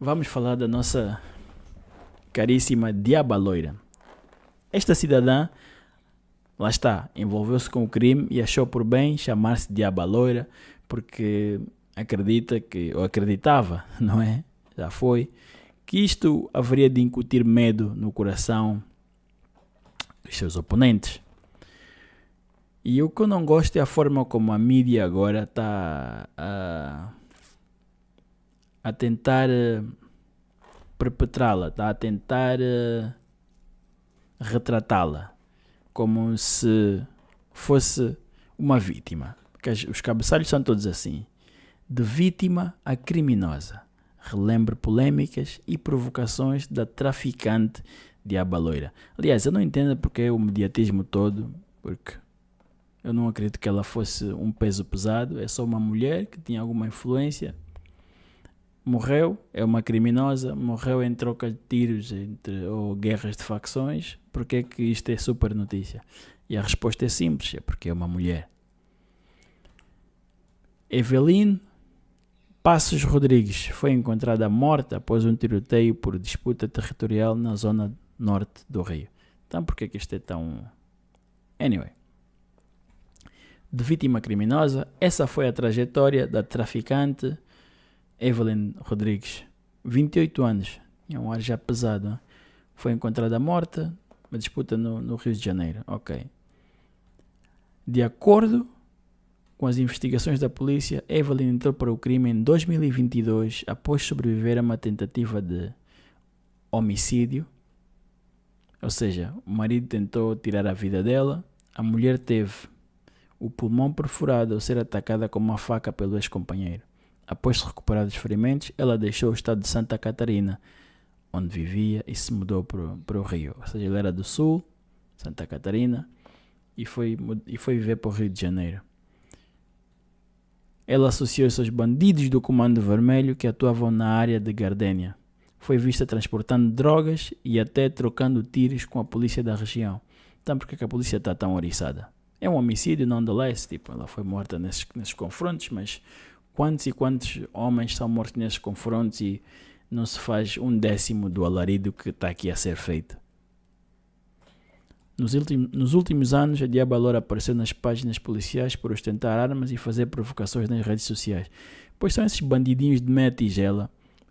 Vamos falar da nossa caríssima Diaba Loira. Esta cidadã, lá está, envolveu-se com o crime e achou por bem chamar-se Diaba Loira porque acredita que, ou acreditava, não é? Já foi, que isto haveria de incutir medo no coração dos seus oponentes. E o que eu não gosto é a forma como a mídia agora está a tentar perpetrá-la, está a tentar retratá-la como se fosse uma vítima. Porque os cabeçalhos são todos assim: de vítima a criminosa. Relembre polêmicas e provocações da traficante Diaba Loira. Aliás, eu não entendo porque o mediatismo todo, porque eu não acredito que ela fosse um peso pesado. É só uma mulher que tinha alguma influência. Morreu, é uma criminosa, morreu em troca de tiros ou guerras de facções. Por que é que isto é super notícia? E a resposta é simples, é porque é uma mulher. Eveline Passos Rodrigues foi encontrada morta após um tiroteio por disputa territorial na zona norte do Rio. Então por que é que isto é tão... Anyway. De vítima criminosa, essa foi a trajetória da traficante Eveline Rodrigues, 28 anos, tinha um ar já pesado, hein? Foi encontrada morta, uma disputa no Rio de Janeiro, ok. De acordo com as investigações da polícia, Eveline entrou para o crime em 2022 após sobreviver a uma tentativa de homicídio, ou seja, o marido tentou tirar a vida dela, a mulher teve o pulmão perfurado ao ser atacada com uma faca pelo ex-companheiro. Após se recuperar dos ferimentos, ela deixou o estado de Santa Catarina, onde vivia, e se mudou para o Rio. Ou seja, ele era do sul, Santa Catarina, e foi viver para o Rio de Janeiro. Ela associou-se aos bandidos do Comando Vermelho que atuavam na área de Gardênia. Foi vista transportando drogas e até trocando tiros com a polícia da região. Então por que a polícia está tão oriçada? É um homicídio, nonetheless, tipo, ela foi morta nesses confrontos, mas quantos e quantos homens são mortos nesses confrontos e não se faz 1/10 do alarido que está aqui a ser feito? Nos últimos anos, a Diaba Loira apareceu nas páginas policiais por ostentar armas e fazer provocações nas redes sociais. Pois são esses bandidinhos de meia tigela.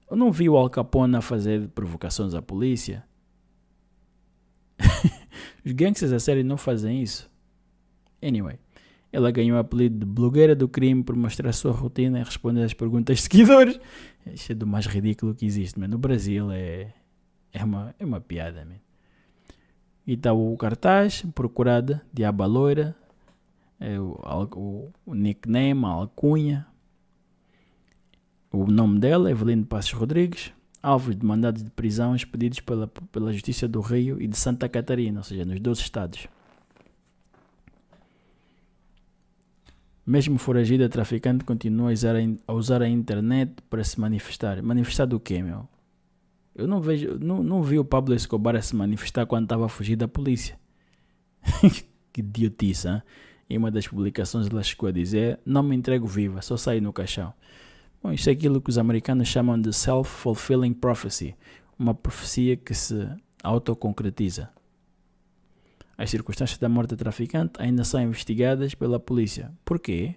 Eu não vi o Al Capone a fazer provocações à polícia. Os gangsters a sério não fazem isso. Anyway, ela ganhou o apelido de blogueira do crime por mostrar a sua rotina e responder às perguntas de seguidores. Isso é do mais ridículo que existe, mas no Brasil é uma piada, man. E está o cartaz, procurada, Diaba Loira, o nickname, a alcunha, o nome dela, Eveline Passos Rodrigues, alvos de mandados de prisão expedidos pela Justiça do Rio e de Santa Catarina, ou seja, nos 12 estados. Mesmo foragida, a traficante continua a usar a internet para se manifestar. Manifestar do quê, meu? Eu não vi o Pablo Escobar a se manifestar quando estava a fugir da polícia. Que idiotice, hein? Em uma das publicações ela chegou a dizer: não me entrego viva, só saio no caixão. Bom, isso é aquilo que os americanos chamam de self-fulfilling prophecy, uma profecia que se autoconcretiza. As circunstâncias da morte da traficante ainda são investigadas pela polícia. Por quê?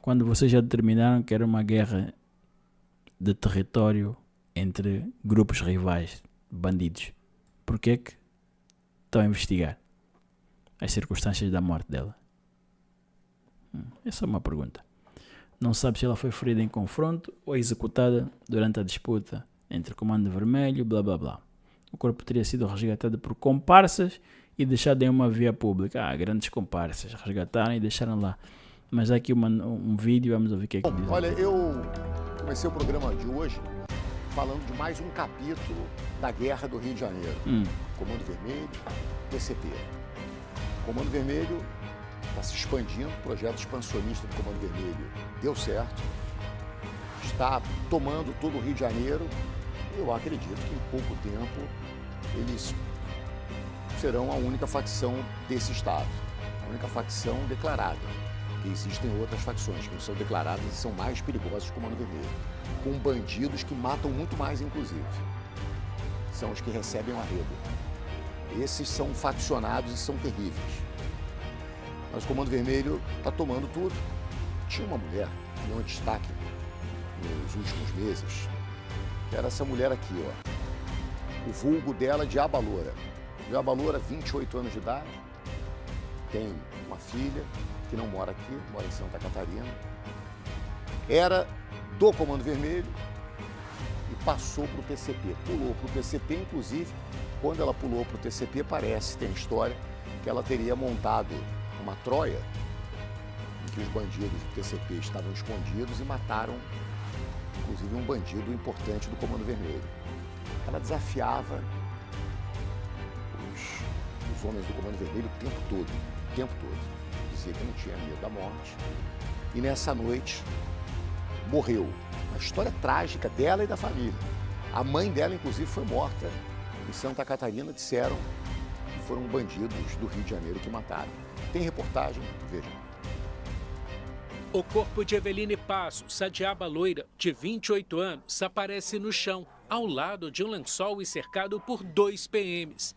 Quando vocês já determinaram que era uma guerra de território entre grupos rivais, bandidos, por que é que estão a investigar as circunstâncias da morte dela? Essa é uma pergunta. Não sabe se ela foi ferida em confronto ou executada durante a disputa entre o Comando Vermelho, blá blá blá. O corpo teria sido resgatado por comparsas e deixado em uma via pública. Grandes comparsas, resgataram e deixaram lá. Mas há aqui um vídeo, vamos ouvir o que é que diz. Olha, eu comecei o programa de hoje falando de mais um capítulo da Guerra do Rio de Janeiro. Comando Vermelho, PCP. O Comando Vermelho está se expandindo, o projeto expansionista do Comando Vermelho deu certo, está tomando todo o Rio de Janeiro. Eu acredito que em pouco tempo eles serão a única facção desse estado, a única facção declarada. porque existem outras facções que não são declaradas e são mais perigosas que o Comando Vermelho, com bandidos que matam muito mais, inclusive. São os que recebem o arrego. Esses são faccionados e são terríveis. Mas o Comando Vermelho está tomando tudo. Tinha uma mulher que deu um destaque nos últimos meses, que era essa mulher aqui, ó. O vulgo dela, Diaba Loura. Diaba Loura, 28 anos de idade, tem uma filha que não mora aqui, mora em Santa Catarina. Era do Comando Vermelho e passou para o TCP. Pulou para o TCP, inclusive, quando ela pulou para o TCP, parece, tem história, que ela teria montado uma Troia em que os bandidos do TCP estavam escondidos e mataram, inclusive, um bandido importante do Comando Vermelho. Ela desafiava os homens do Comando Vermelho o tempo todo. Dizia que não tinha medo da morte. E nessa noite morreu. Uma história trágica dela e da família. A mãe dela, inclusive, foi morta em Santa Catarina. Disseram que foram bandidos do Rio de Janeiro que mataram. Tem reportagem? Vejam. O corpo de Eveline Passos, a Diaba Loira, de 28 anos, aparece no chão, ao lado de um lençol e cercado por 2 PMs.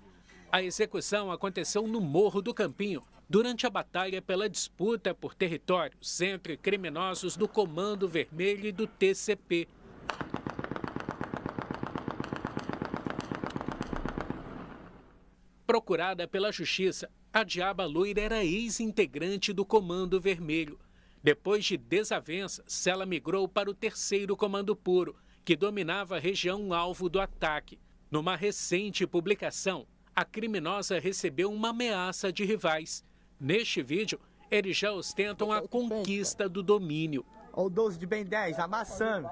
A execução aconteceu no Morro do Campinho, durante a batalha pela disputa por territórios entre criminosos do Comando Vermelho e do TCP. Procurada pela Justiça, a Diaba Loira era ex-integrante do Comando Vermelho. Depois de desavenças, ela migrou para o 3º Comando Puro, que dominava a região alvo do ataque. Numa recente publicação, a criminosa recebeu uma ameaça de rivais. Neste vídeo, eles já ostentam a conquista do domínio. Olha o 12 de Ben 10, amassando.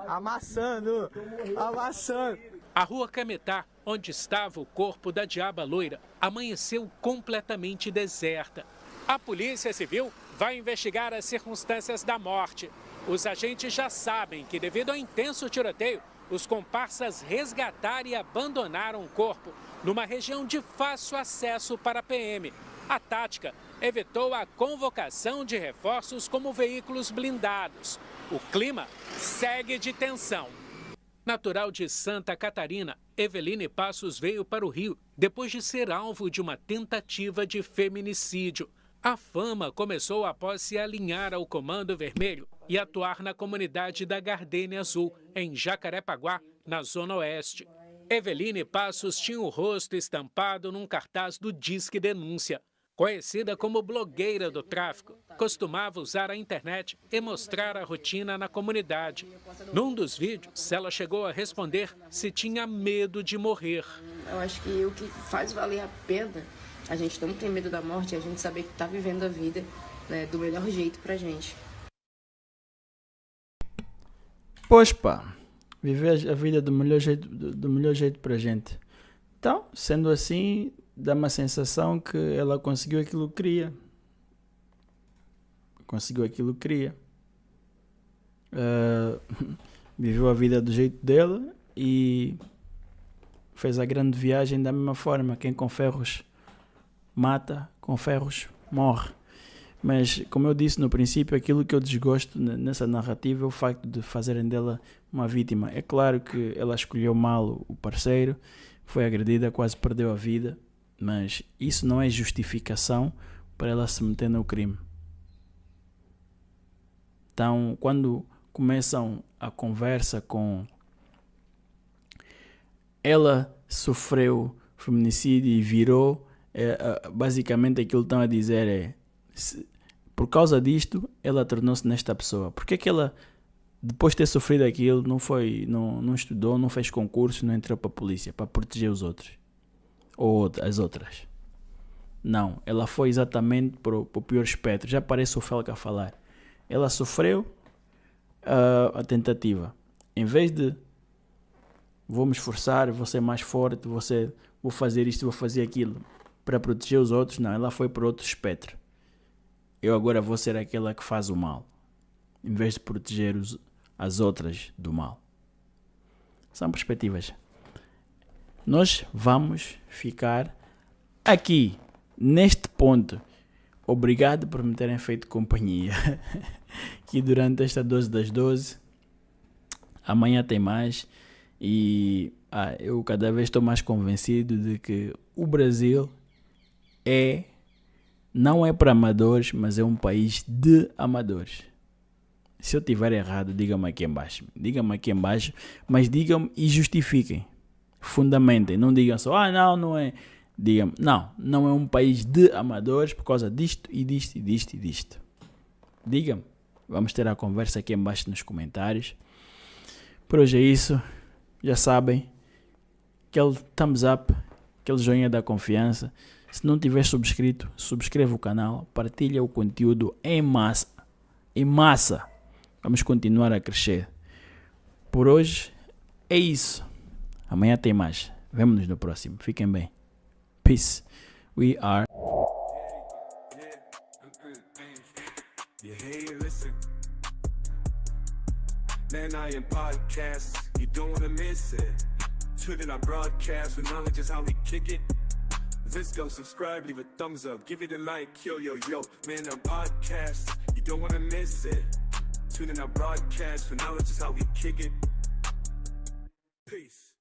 A rua Cametá, onde estava o corpo da Diaba Loira, amanheceu completamente deserta. A Polícia Civil vai investigar as circunstâncias da morte. Os agentes já sabem que, devido ao intenso tiroteio, os comparsas resgataram e abandonaram o corpo numa região de fácil acesso para a PM. A tática evitou a convocação de reforços como veículos blindados. O clima segue de tensão. Natural de Santa Catarina, Eveline Passos veio para o Rio depois de ser alvo de uma tentativa de feminicídio. A fama começou após se alinhar ao Comando Vermelho e atuar na comunidade da Gardênia Azul, em Jacarepaguá, na Zona Oeste. Eveline Passos tinha o rosto estampado num cartaz do Disque Denúncia. Conhecida como blogueira do tráfico, costumava usar a internet e mostrar a rotina na comunidade. Num dos vídeos, ela chegou a responder se tinha medo de morrer. Eu acho que o que faz valer a pena a gente não ter medo da morte é a gente saber que está vivendo a vida, né, do melhor jeito pra gente. Pois pá, viver a vida do melhor jeito pra gente. Então, sendo assim, dá uma sensação que ela conseguiu aquilo que queria. Viveu a vida do jeito dela e fez a grande viagem da mesma forma. Quem com ferros mata, com ferros morre. Mas, como eu disse no princípio, aquilo que eu desgosto nessa narrativa é o facto de fazerem dela uma vítima. É claro que ela escolheu mal o parceiro, foi agredida, quase perdeu a vida, mas isso não é justificação para ela se meter no crime. Então, quando começam a conversa com ela sofreu feminicídio e virou, basicamente aquilo que estão a dizer é, por causa disto, ela tornou-se nesta pessoa. Porque que ela, depois de ter sofrido aquilo, não estudou, não fez concurso, não entrou para a polícia, para proteger os outros? Ou as outras? Não, ela foi exatamente para o pior espectro. Já parece o Felca a falar. Ela sofreu a tentativa. Em vez de vou me esforçar, vou ser mais forte, vou fazer isto, vou fazer aquilo para proteger os outros, não, ela foi para outro espectro. Eu agora vou ser aquela que faz o mal, em vez de proteger as outras do mal. São perspectivas. Nós vamos ficar aqui, neste ponto, obrigado por me terem feito companhia. Que durante esta 12 das 12, amanhã tem mais. E eu cada vez estou mais convencido de que o Brasil não é para amadores, mas é um país de amadores. Se eu tiver errado, digam-me aqui embaixo. Digam-me aqui embaixo, mas digam-me e justifiquem. Fundamentem. Não digam só, não é. Digam-me, não é um país de amadores por causa disto e disto e disto e disto. Digam-me. Vamos ter a conversa aqui embaixo nos comentários. Por hoje é isso. Já sabem. Aquele thumbs up, aquele joinha da confiança. Se não tiver subscrito, subscreva o canal. Partilha o conteúdo em massa. Em massa. Vamos continuar a crescer. Por hoje é isso. Amanhã tem mais. Vemo-nos no próximo. Fiquem bem. Peace. We are. Man, I am podcast. You don't wanna miss it. Tune in our broadcast with knowledge is how we kick it. Let's go, subscribe, leave a thumbs up, give it a like, yo. Man, our podcast. You don't wanna miss it. Tune in our broadcast for knowledge is how we kick it. Peace.